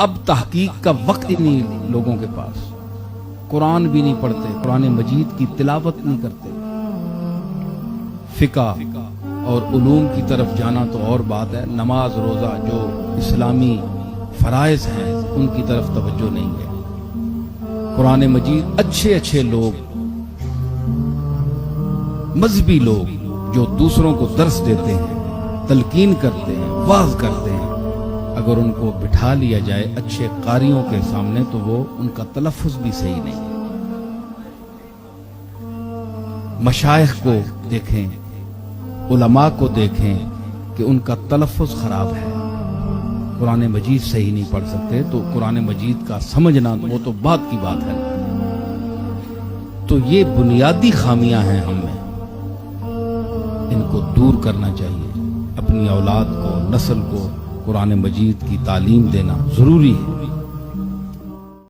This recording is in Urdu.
اب تحقیق کا وقت ہی نہیں لوگوں کے پاس، قرآن بھی نہیں پڑھتے، قرآن مجید کی تلاوت نہیں کرتے، فقہ اور علوم کی طرف جانا تو اور بات ہے، نماز روزہ جو اسلامی فرائض ہیں ان کی طرف توجہ نہیں ہے۔ قرآن مجید اچھے اچھے لوگ، مذہبی لوگ جو دوسروں کو درس دیتے ہیں، تلقین کرتے ہیں، واعظ کرتے ہیں، اگر ان کو بٹھا لیا جائے اچھے قاریوں کے سامنے تو وہ ان کا تلفظ بھی صحیح نہیں ہے۔ مشائخ کو دیکھیں، علماء کو دیکھیں کہ ان کا تلفظ خراب ہے، قرآن مجید صحیح نہیں پڑھ سکتے، تو قرآن مجید کا سمجھنا وہ تو بات کی بات ہے۔ تو یہ بنیادی خامیاں ہیں ہم میں، ان کو دور کرنا چاہیے۔ اپنی اولاد کو، نسل کو قرآن مجید کی تعلیم دینا ضروری ہے۔